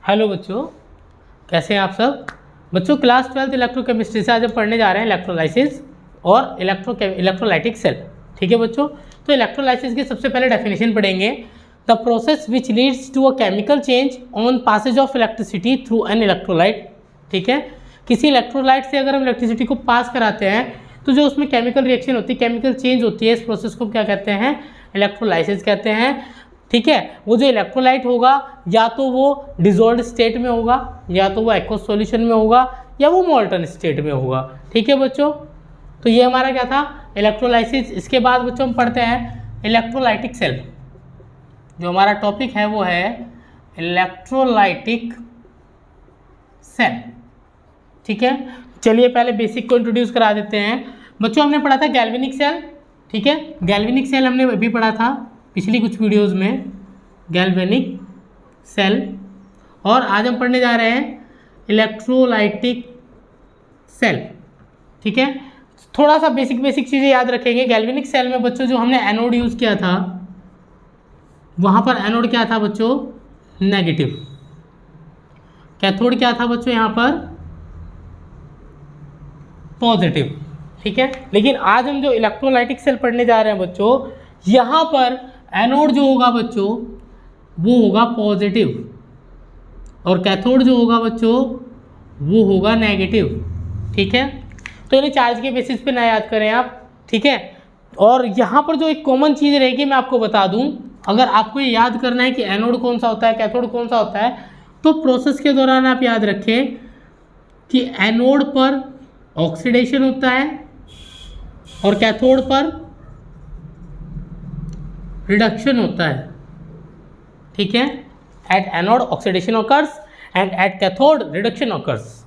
Hello बच्चों, कैसे हैं आप सब। बच्चों क्लास 12 इलेक्ट्रोकेमिस्ट्री से आज हम पढ़ने जा रहे हैं इलेक्ट्रोलाइसिस और इलेक्ट्रोलाइटिक सेल। ठीक है बच्चों, तो इलेक्ट्रोलाइसिस की सबसे पहले डेफिनेशन पढ़ेंगे। The process which leads to a chemical change on passage of electricity through an electrolyte. ठीक है, किसी इलेक्ट्रोलाइट से अगर हम इलेक्ट्रिसिटी को पास कराते हैं तो जो उसमें केमिकल रिएक्शन होती है, केमिकल चेंज होती है, इस प्रोसेस को क्या कहते हैं, इलेक्ट्रोलाइसिस कहते हैं। ठीक है, वो जो इलेक्ट्रोलाइट होगा या तो वो डिजोल्व स्टेट में होगा, या तो वो एक्वस सॉल्यूशन में होगा, या वो मोल्टन स्टेट में होगा। ठीक है बच्चों, तो ये हमारा क्या था, इलेक्ट्रोलाइसिस। इसके बाद बच्चों हम पढ़ते हैं इलेक्ट्रोलाइटिक सेल। जो हमारा टॉपिक है वो है इलेक्ट्रोलाइटिक सेल। ठीक है, चलिए पहले बेसिक को इंट्रोड्यूस करा देते हैं। बच्चों हमने पढ़ा था गैल्वेनिक सेल। ठीक है, गैल्वेनिक सेल हमने अभी पढ़ा था पिछली कुछ वीडियोस में, गैल्वेनिक सेल। और आज हम पढ़ने जा रहे हैं इलेक्ट्रोलाइटिक सेल। ठीक है, थोड़ा सा बेसिक चीज़ें याद रखेंगे। गैल्वेनिक सेल में बच्चों जो हमने एनोड यूज़ किया था, वहाँ पर एनोड क्या था बच्चों, नेगेटिव। कैथोड क्या था बच्चों, यहाँ पर पॉजिटिव। ठीक है, लेकिन आज हम जो इलेक्ट्रोलाइटिक सेल पढ़ने जा रहे हैं बच्चों, यहाँ पर एनोड जो होगा बच्चों वो होगा पॉजिटिव, और कैथोड जो होगा बच्चों वो होगा नेगेटिव। ठीक है, तो इन्हें चार्ज के बेसिस पे ना याद करें आप। ठीक है, और यहाँ पर जो एक कॉमन चीज़ रहेगी मैं आपको बता दूँ, अगर आपको ये याद करना है कि एनोड कौन सा होता है, कैथोड कौन सा होता है, तो प्रोसेस के दौरान आप याद रखें कि एनोड पर ऑक्सीडेशन होता है और कैथोड पर रिडक्शन होता है। ठीक है, at anode oxidation occurs and eight cathode reduction occurs.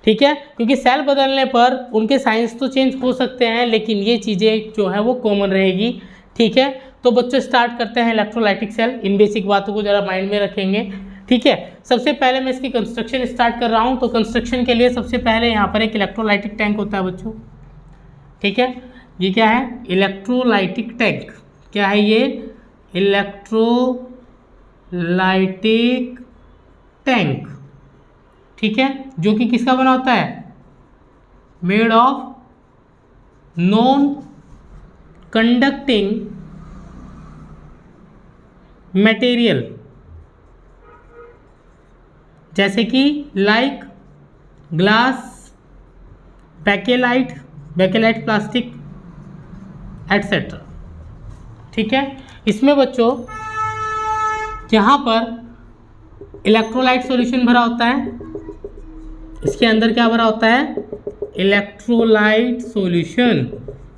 ठीक है, क्योंकि सेल बदलने पर उनके साइंस तो चेंज हो सकते हैं, लेकिन ये चीज़ें जो है वो कॉमन रहेगी। ठीक है, तो बच्चों स्टार्ट करते हैं इलेक्ट्रोलाइटिक सेल। इन बेसिक बातों को ज़रा माइंड में रखेंगे। ठीक है, सबसे पहले मैं इसकी कंस्ट्रक्शन स्टार्ट कर रहा हूँ। तो कंस्ट्रक्शन के लिए सबसे पहले यहाँ पर एक इलेक्ट्रोलाइटिक टैंक होता है बच्चों। ठीक है, ये क्या है, इलेक्ट्रोलाइटिक टैंक। क्या है ये, इलेक्ट्रोलाइटिक टैंक। ठीक है, जो कि किसका बना होता है, made of non conducting material, जैसे कि like glass, Bakelite plastic etcetera. ठीक है, इसमें बच्चों यहाँ पर इलेक्ट्रोलाइट सॉल्यूशन भरा होता है। इसके अंदर क्या भरा होता है, इलेक्ट्रोलाइट सॉल्यूशन।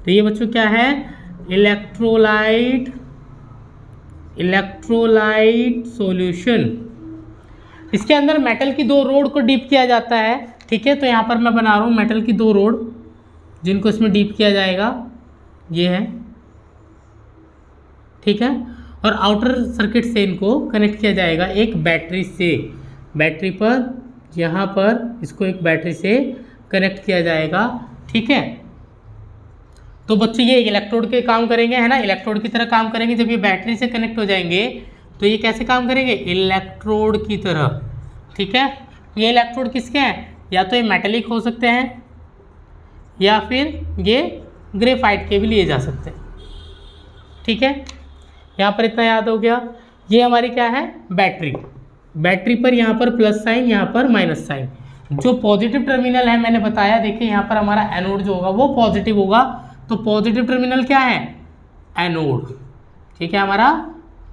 तो ये बच्चों क्या है, इलेक्ट्रोलाइट सॉल्यूशन। इसके अंदर मेटल की 2 रोड को डीप किया जाता है। ठीक है, तो यहाँ पर मैं बना रहा हूँ मेटल की 2 रोड जिनको इसमें डीप किया जाएगा, ये है। ठीक है, और आउटर सर्किट से इनको कनेक्ट किया जाएगा एक बैटरी से। बैटरी पर यहाँ पर इसको एक बैटरी से कनेक्ट किया जाएगा। ठीक है, तो बच्चों ये इलेक्ट्रोड के काम करेंगे, है ना, इलेक्ट्रोड की तरह काम करेंगे। जब ये बैटरी से कनेक्ट हो जाएंगे तो ये कैसे काम करेंगे, इलेक्ट्रोड की तरह। ठीक है, ये इलेक्ट्रोड किसके हैं, या तो ये मेटेलिक हो सकते हैं या फिर ये ग्रेफाइट के भी लिए जा सकते हैं। ठीक है, यहाँ पर इतना याद हो गया। ये हमारी क्या है, बैटरी। बैटरी पर यहाँ पर प्लस साइन, यहाँ पर माइनस साइन। जो पॉजिटिव टर्मिनल है मैंने बताया, देखिए यहाँ पर हमारा एनोड जो होगा वो पॉजिटिव होगा, तो पॉजिटिव टर्मिनल क्या है, एनोड। ठीक है, हमारा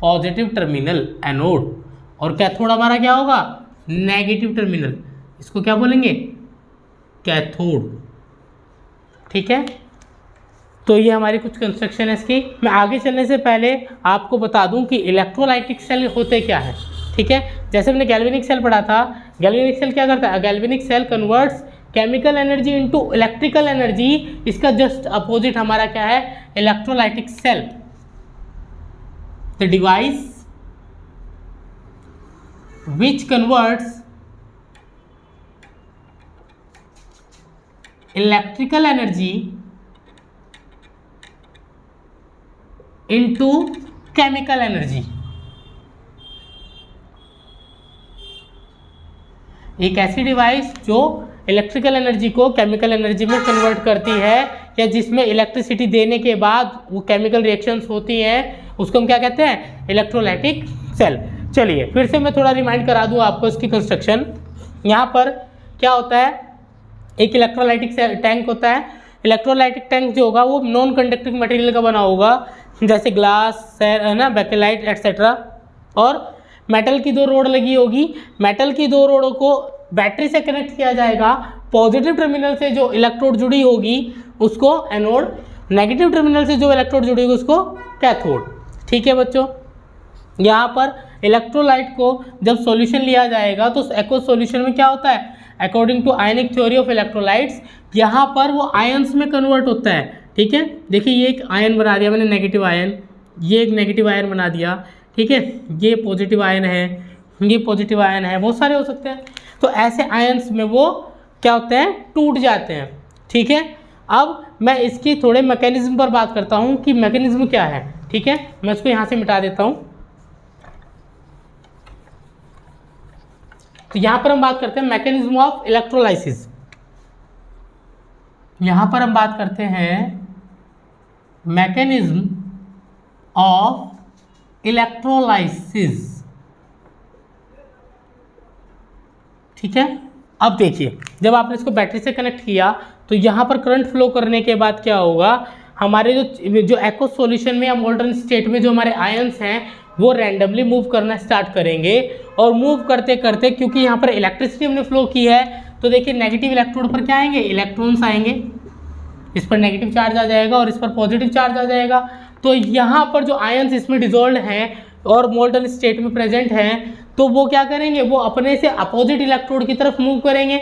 पॉजिटिव टर्मिनल एनोड। और कैथोड हमारा क्या होगा, नेगेटिव टर्मिनल, इसको क्या बोलेंगे, कैथोड। ठीक है, तो ये हमारी कुछ कंस्ट्रक्शन है इसकी। मैं आगे चलने से पहले आपको बता दूं कि इलेक्ट्रोलाइटिक सेल होते क्या है। ठीक है, जैसे हमने गैल्वेनिक सेल पढ़ा था, गैल्वेनिक सेल क्या करता है, galvanic cell converts chemical energy into electrical energy. इसका जस्ट अपोजिट हमारा क्या है, electrolytic cell. The device which converts electrical energy into chemical energy। एक ऐसी डिवाइस जो इलेक्ट्रिकल एनर्जी को केमिकल एनर्जी में कन्वर्ट करती है, या जिसमें इलेक्ट्रिसिटी देने के बाद वो केमिकल रिएक्शंस होती हैं, उसको हम क्या कहते हैं? Electrolytic cell. चलिए फिर से मैं थोड़ा रिमाइंड करा दूँ आपको इसकी कंस्ट्रक्शन। यहाँ पर क्या होता है? एक इलेक्ट्रोलाइटिक टैंक होता है। इलेक्ट्रोलाइटिक टैंक जो होगा वो नॉन कंडक्टिंग मटेरियल का बना होगा, जैसे ग्लास है ना, बेकेलाइट एक्सेट्रा। और मेटल की 2 रोड लगी होगी। मेटल की 2 रोडों को बैटरी से कनेक्ट किया जाएगा। पॉजिटिव टर्मिनल से जो इलेक्ट्रोड जुड़ी होगी उसको एनोड, नेगेटिव टर्मिनल से जो इलेक्ट्रोड जुड़ी होगी उसको कैथोड। ठीक है बच्चों, यहाँ पर इलेक्ट्रोलाइट को जब सॉल्यूशन लिया जाएगा तो एक्वस सॉल्यूशन में क्या होता है? According to ionic theory of electrolytes, यहाँ पर वो आयंस में कन्वर्ट होता है। ठीक है, देखिए ये एक आयन बना दिया मैंने नेगेटिव आयन, ये एक नेगेटिव आयन बना दिया। ठीक है, ये पॉजिटिव आयन है, ये पॉजिटिव आयन है, बहुत सारे हो सकते हैं। तो ऐसे आयंस में वो क्या होते हैं? टूट जाते हैं। ठीक है, अब मैं इसकी थोड़े मैकेनिज्म पर बात करता हूँ कि मैकेनिज्म क्या है। ठीक है, मैं इसको यहाँ से मिटा देता हूँ। तो यहाँ पर हम बात करते हैं मैकेनिज्म ऑफ इलेक्ट्रोलाइसिस। यहाँ पर हम बात करते हैं मैकेनिज्म ऑफ इलेक्ट्रोलाइसिस। ठीक है, अब देखिए जब आपने इसको बैटरी से कनेक्ट किया तो यहाँ पर करंट फ्लो करने के बाद क्या होगा? हमारे जो एक्वस सॉल्यूशन में या मोल्टन स्टेट में जो हमारे आयंस हैं वो रैंडमली मूव करना स्टार्ट करेंगे। और मूव करते करते, क्योंकि यहाँ पर इलेक्ट्रिसिटी हमने फ्लो की है, तो देखिए नेगेटिव इलेक्ट्रोड पर क्या आएंगे? इलेक्ट्रॉन्स आएंगे। इस पर नेगेटिव चार्ज आ जाएगा और इस पर पॉजिटिव चार्ज आ जाएगा। तो यहाँ पर जो आयंस इसमें डिजोल्व हैं और मोल्टन स्टेट में प्रेजेंट हैं, तो वो क्या करेंगे? वो अपने से अपोजिट इलेक्ट्रोड की तरफ मूव करेंगे,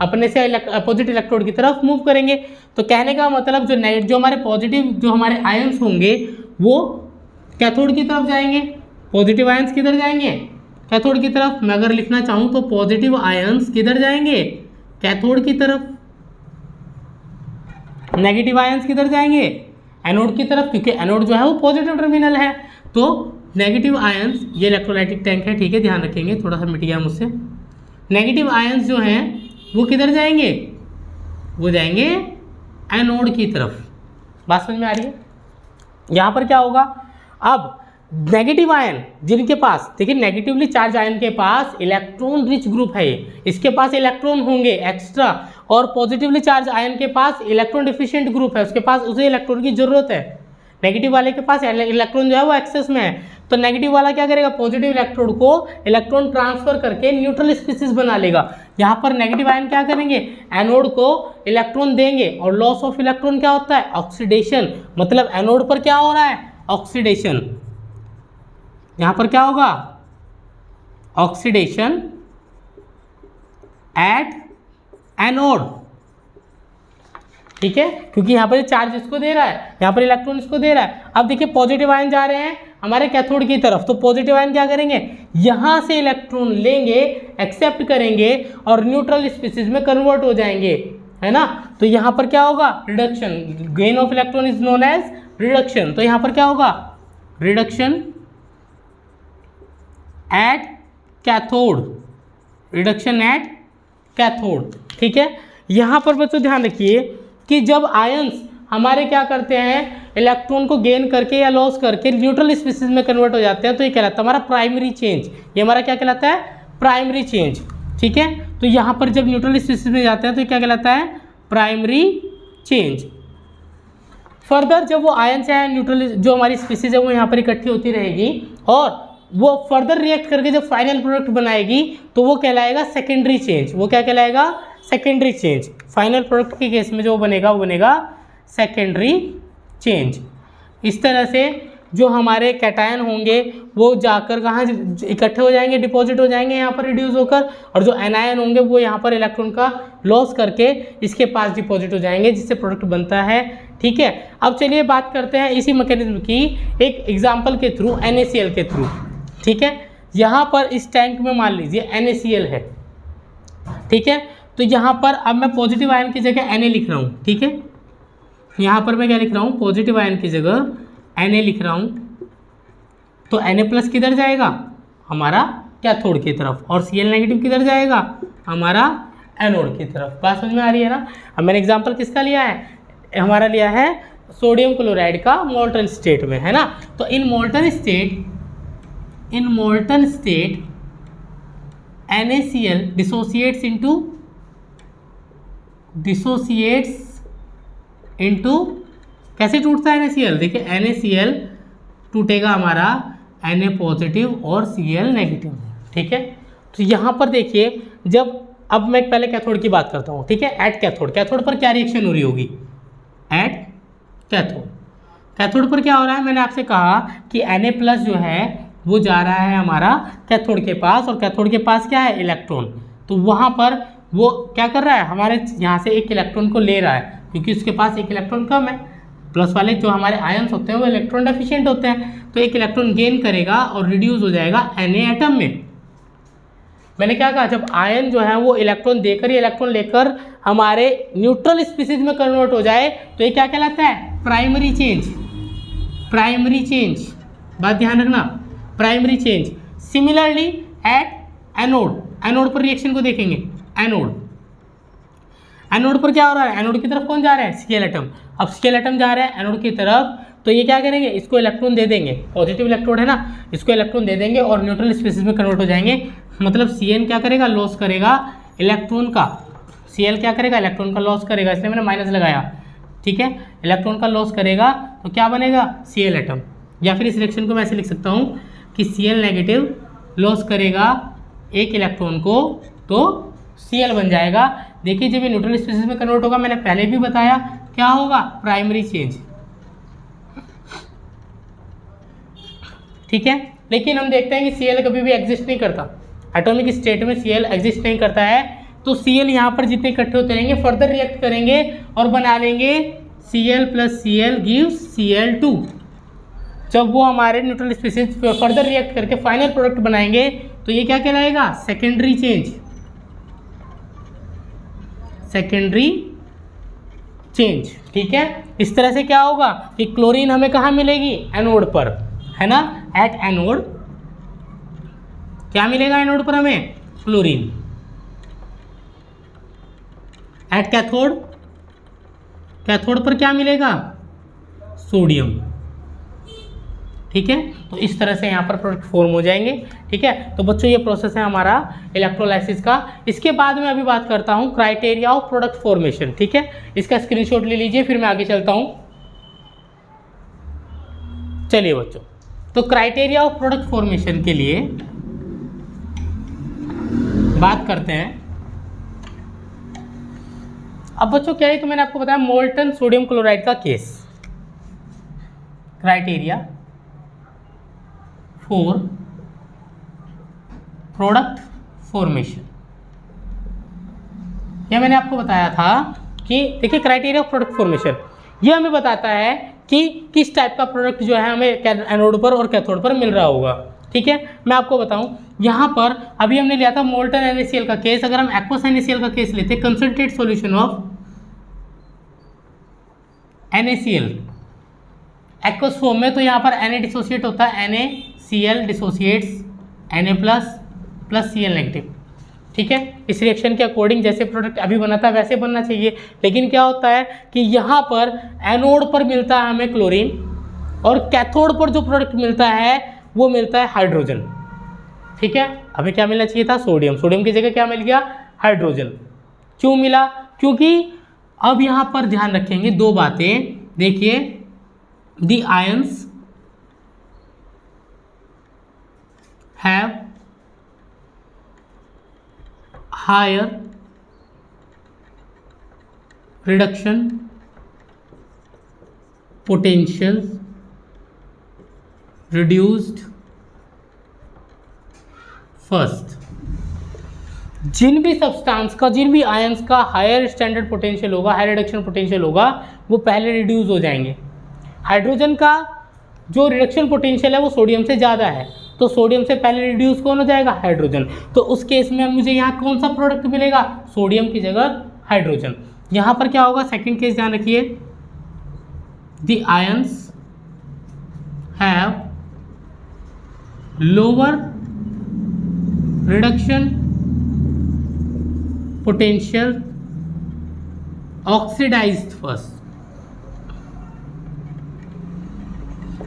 अपने से अपोजिट इलेक्ट्रोड की तरफ मूव करेंगे। तो कहने का मतलब जो हमारे पॉजिटिव जो हमारे आयंस होंगे वो कैथोड की तरफ जाएंगे। पॉजिटिव आयंस किधर जाएंगे? कैथोड की तरफ। मैं अगर लिखना चाहूँ तो पॉजिटिव आयंस किधर जाएंगे? कैथोड की तरफ। नेगेटिव आयंस किधर जाएंगे? एनोड की तरफ, क्योंकि एनोड जो है वो पॉजिटिव टर्मिनल है। तो नेगेटिव आयंस, ये इलेक्ट्रोलाइटिक टैंक है, ठीक है, ध्यान रखेंगे, थोड़ा सा मिट गया मुझसे। नेगेटिव आयंस जो हैं वो किधर जाएंगे? वो जाएंगे एनोड की तरफ। बात समझ में आ रही है? यहाँ पर क्या होगा? अब नेगेटिव आयन जिनके पास, देखिए नेगेटिवली चार्ज आयन के पास इलेक्ट्रॉन रिच ग्रुप है, इसके पास इलेक्ट्रॉन होंगे एक्स्ट्रा। और पॉजिटिवली चार्ज आयन के पास इलेक्ट्रॉन डिफिशिएंट ग्रुप है, उसके पास उसे इलेक्ट्रॉन की जरूरत है। नेगेटिव वाले के पास इलेक्ट्रॉन जो है वो एक्सेस में है। तो नेगेटिव वाला क्या करेगा? पॉजिटिव इलेक्ट्रोड को इलेक्ट्रॉन ट्रांसफर करके न्यूट्रल स्पीसीज बना लेगा। यहाँ पर नेगेटिव आयन क्या करेंगे? एनोड को इलेक्ट्रॉन देंगे। और लॉस ऑफ इलेक्ट्रॉन क्या होता है? ऑक्सीडेशन। मतलब एनोड पर क्या हो रहा है? ऑक्सीडेशन। यहाँ पर क्या होगा? Oxidation at anode. ठीक है, क्योंकि यहाँ पर चार्ज इसको दे रहा है, यहाँ पर इलेक्ट्रॉन इसको दे रहा है। अब देखिए पॉजिटिव आयन जा रहे हैं हमारे कैथोड की तरफ, तो पॉजिटिव आयन क्या करेंगे? यहाँ से इलेक्ट्रॉन लेंगे, एक्सेप्ट करेंगे और न्यूट्रल स्पीसीज में कन्वर्ट हो जाएंगे, है ना। तो यहाँ पर क्या होगा? Reduction. Gain of electron is known as reduction. तो यहाँ पर क्या होगा? Reduction at cathode. Reduction at cathode. ठीक है, यहाँ पर बच्चों ध्यान रखिए कि जब आयंस हमारे क्या करते हैं? इलेक्ट्रॉन को गेन करके या लॉस करके न्यूट्रल स्पीसीज में कन्वर्ट हो जाते हैं, तो ये कहलाता है हमारा प्राइमरी चेंज। ये हमारा क्या कहलाता है? Primary change. ठीक है, तो यहाँ पर जब न्यूट्रल स्पीसीज में जाते हैं तो ये क्या कहलाता है? Primary change. फर्दर जब वो आयंस है न्यूट्रल जो हमारी स्पीसीज है वो यहाँ पर इकट्ठी होती रहेगी और वो फर्दर रिएक्ट करके जब फाइनल प्रोडक्ट बनाएगी तो वो कहलाएगा सेकेंडरी चेंज। वो क्या कहलाएगा? Secondary change. फाइनल प्रोडक्ट के केस में जो बनेगा वो बनेगा सेकेंडरी चेंज। इस तरह से जो हमारे कैटायन होंगे वो जाकर कहाँ इकट्ठे हो जाएंगे? डिपॉजिट हो जाएंगे यहाँ पर रिड्यूस होकर। और जो एनायन होंगे वो यहाँ पर इलेक्ट्रॉन का लॉस करके इसके पास डिपॉजिट हो जाएंगे, जिससे प्रोडक्ट बनता है। ठीक है, अब चलिए बात करते हैं इसी मैकेनिज्म की एक एग्जाम्पल के थ्रू, NaCl के थ्रू। ठीक है, यहाँ पर इस टैंक में मान लीजिए NaCl है। ठीक है, तो यहाँ पर अब मैं पॉजिटिव आयन की जगह Na लिख रहा हूँ। ठीक है, यहाँ पर मैं क्या लिख रहा हूँ? पॉजिटिव आयन की जगह Na लिख रहा हूँ। तो Na प्लस किधर जाएगा? हमारा कैथोड की तरफ। और Cl नेगेटिव किधर जाएगा? हमारा एनोड की तरफ। बात समझ में आ रही है ना। अब मैंने एग्जांपल किसका लिया है, हमारा लिया है सोडियम क्लोराइड का मोल्टन स्टेट में, है ना। तो इन molten state NaCl dissociates into कैसे टूटता है NaCl, देखिए NaCl टूटेगा हमारा Na पॉजिटिव और Cl नेगेटिव, ठीक है। तो यहाँ पर देखिए, जब अब मैं पहले कैथोड की बात करता हूँ, ठीक है। एट कैथोड पर क्या रिएक्शन हो रही होगी, एट कैथोड पर क्या हो रहा है, मैंने आपसे कहा कि Na+ जो है वो जा रहा है हमारा कैथोड के पास, और कैथोड के पास क्या है, इलेक्ट्रॉन। तो वहाँ पर वो क्या कर रहा है, हमारे यहाँ से एक इलेक्ट्रॉन को ले रहा है, क्योंकि उसके पास एक इलेक्ट्रॉन कम है। प्लस वाले जो हमारे आयन्स होते हैं वो इलेक्ट्रॉन डेफिशिएंट होते हैं, तो एक इलेक्ट्रॉन गेन करेगा और रिड्यूस हो जाएगा Na एटम में। मैंने क्या कहा, जब आयन जो है वो इलेक्ट्रॉन देकर ही इलेक्ट्रॉन लेकर हमारे न्यूट्रल स्पीसीज में कन्वर्ट हो जाए, तो ये क्या कहलाता है, प्राइमरी चेंज। बात ध्यान रखना, primary change. Similarly at anode पर रिएक्शन को देखेंगे। एनोड पर क्या हो रहा है, एनोड की तरफ कौन जा रहा है, Cl एटम। अब Cl एटम जा रहा है एनोड की तरफ, तो ये क्या करेंगे, इसको इलेक्ट्रॉन दे देंगे, पॉजिटिव इलेक्ट्रोड है ना, इसको इलेक्ट्रॉन दे देंगे और न्यूट्रल स्पीसीज में कन्वर्ट हो जाएंगे। मतलब Cn क्या करेगा, लॉस करेगा इलेक्ट्रॉन का, Cl क्या करेगा, इलेक्ट्रॉन का लॉस करेगा, इसलिए मैंने माइनस लगाया, ठीक है। इलेक्ट्रॉन का लॉस करेगा तो क्या बनेगा, Cl एटम। या फिर इस रिएक्शन को मैं ऐसे लिख सकता हूँ कि Cl नेगेटिव लॉस करेगा एक इलेक्ट्रॉन को, तो Cl बन जाएगा। देखिए जब ये न्यूट्रल स्पीसीज में कन्वर्ट होगा, मैंने पहले भी बताया क्या होगा, प्राइमरी चेंज, ठीक है। लेकिन हम देखते हैं कि Cl कभी भी एग्जिस्ट नहीं करता, एटॉमिक स्टेट में Cl एग्जिस्ट नहीं करता है। तो Cl यहाँ पर जितने इकट्ठे होते रहेंगे फर्दर रिएक्ट करेंगे और बना लेंगे Cl + Cl गिव्स Cl2। जब वो हमारे न्यूट्रल स्पीसीज फर्दर रिएक्ट करके फाइनल प्रोडक्ट बनाएंगे, तो ये क्या कहलाएगा, सेकेंडरी चेंज, ठीक है। इस तरह से क्या होगा कि क्लोरीन हमें कहाँ मिलेगी, एनोड पर, है ना। एट एनोड क्या मिलेगा, एनोड पर हमें क्लोरीन। एट कैथोड पर क्या मिलेगा, सोडियम, ठीक है। तो इस तरह से यहाँ पर प्रोडक्ट फॉर्म हो जाएंगे, ठीक है। तो बच्चों ये प्रोसेस है हमारा इलेक्ट्रोलाइसिस का। इसके बाद में अभी बात करता हूँ क्राइटेरिया ऑफ प्रोडक्ट फॉर्मेशन, ठीक है। इसका स्क्रीनशॉट ले लीजिए, फिर मैं आगे चलता हूँ। चलिए बच्चों, तो क्राइटेरिया ऑफ प्रोडक्ट फॉर्मेशन के लिए बात करते हैं। अब बच्चों क्या है, तो मैंने आपको बताया मोल्टन सोडियम क्लोराइड का case, criteria for product formation. यह मैंने आपको बताया था कि देखिए क्राइटेरिया ऑफ प्रोडक्ट फॉर्मेशन ये हमें बताता है कि किस टाइप का प्रोडक्ट जो है हमें एनोड पर और कैथोड पर मिल रहा होगा, ठीक है। मैं आपको बताऊं, यहाँ पर अभी हमने लिया था मोल्टन NaCl का केस। अगर हम एक्वस NaCl का केस लेते, concentrate solution of NaCl aqueous form में, तो यहाँ पर Na डिसोसिएट होता है, NaCl dissociates Na plus Cl negative, ठीक है। इस रिएक्शन के अकॉर्डिंग जैसे प्रोडक्ट अभी बना था वैसे बनना चाहिए, लेकिन क्या होता है कि यहाँ पर एनोड पर मिलता है हमें क्लोरीन और कैथोड पर जो प्रोडक्ट मिलता है वो मिलता है हाइड्रोजन, ठीक है। हमें क्या मिलना चाहिए था, सोडियम की जगह क्या मिल गया, हाइड्रोजन। क्यों मिला, क्योंकि अब यहाँ पर ध्यान रखेंगे दो बातें। देखिए, the ions have higher reduction potential reduced first. जिन भी सब्सटेंस का, जिन भी आयंस का हायर स्टैंडर्ड पोटेंशियल होगा, हायर रिडक्शन पोटेंशियल होगा, वो पहले रिड्यूस हो जाएंगे। हाइड्रोजन का जो रिडक्शन पोटेंशियल है वो सोडियम से ज़्यादा है, तो सोडियम से पहले रिड्यूस कौन हो जाएगा, हाइड्रोजन। तो उस केस में मुझे यहाँ कौन सा प्रोडक्ट मिलेगा, सोडियम की जगह हाइड्रोजन। यहाँ पर क्या होगा, सेकंड केस ध्यान रखिए, the ions have lower reduction potential oxidized first,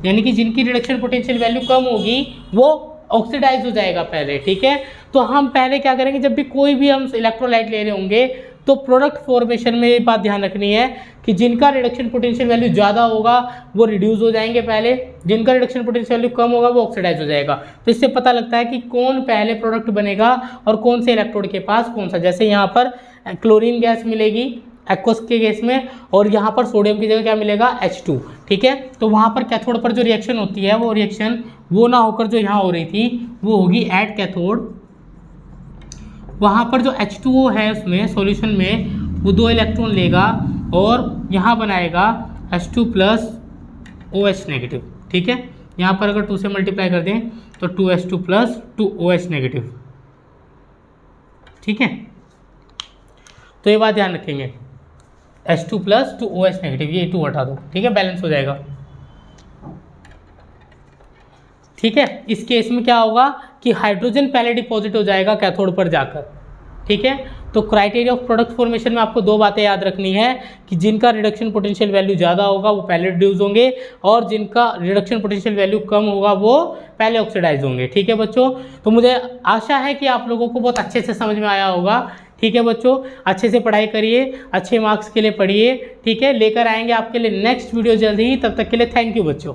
यानी कि जिनकी रिडक्शन पोटेंशियल वैल्यू कम होगी वो ऑक्सीडाइज हो जाएगा पहले, ठीक है। तो हम पहले क्या करेंगे, जब भी कोई भी हम इलेक्ट्रोलाइट ले रहे होंगे तो प्रोडक्ट फॉर्मेशन में ये बात ध्यान रखनी है कि जिनका रिडक्शन पोटेंशियल वैल्यू ज़्यादा होगा वो रिड्यूस हो जाएंगे पहले, जिनका रिडक्शन पोटेंशियल वैल्यू कम होगा वो ऑक्सीडाइज हो जाएगा। तो इससे पता लगता है कि कौन पहले प्रोडक्ट बनेगा और कौन से इलेक्ट्रोड के पास कौन सा। जैसे यहाँ पर क्लोरीन गैस मिलेगी एक्वस के गैस में, और यहाँ पर सोडियम की जगह क्या मिलेगा, H2, ठीक है। तो वहाँ पर कैथोड पर जो रिएक्शन होती है वो रिएक्शन वो ना होकर जो यहाँ हो रही थी वो होगी एट कैथोड। वहाँ पर जो H2O है उसमें सॉल्यूशन में वो 2 इलेक्ट्रॉन लेगा और यहाँ बनाएगा H2 प्लस OH नेगेटिव, ठीक है। यहाँ पर अगर 2 से मल्टीप्लाई कर दें तो 2H2 प्लस 2OH नेगेटिव, ठीक है। तो ये बात ध्यान रखेंगे, H2 प्लस 2OH नेगेटिव, ये 2 हटा दो, ठीक है, बैलेंस हो जाएगा, ठीक है। इस केस में क्या होगा कि हाइड्रोजन पहले डिपॉजिट हो जाएगा कैथोड पर जाकर, ठीक है। तो क्राइटेरिया ऑफ प्रोडक्ट फॉर्मेशन में आपको 2 बातें याद रखनी है कि जिनका रिडक्शन पोटेंशियल वैल्यू ज़्यादा होगा वो पहले रिड्यूस होंगे और जिनका रिडक्शन पोटेंशियल वैल्यू कम होगा वो पहले ऑक्सीडाइज होंगे, ठीक है बच्चों। तो मुझे आशा है कि आप लोगों को बहुत अच्छे से समझ में आया होगा, ठीक है बच्चों। अच्छे से पढ़ाई करिए, अच्छे मार्क्स के लिए पढ़िए, ठीक है। लेकर आएंगे आपके लिए नेक्स्ट वीडियो जल्दी ही, तब तक के लिए थैंक यू बच्चों।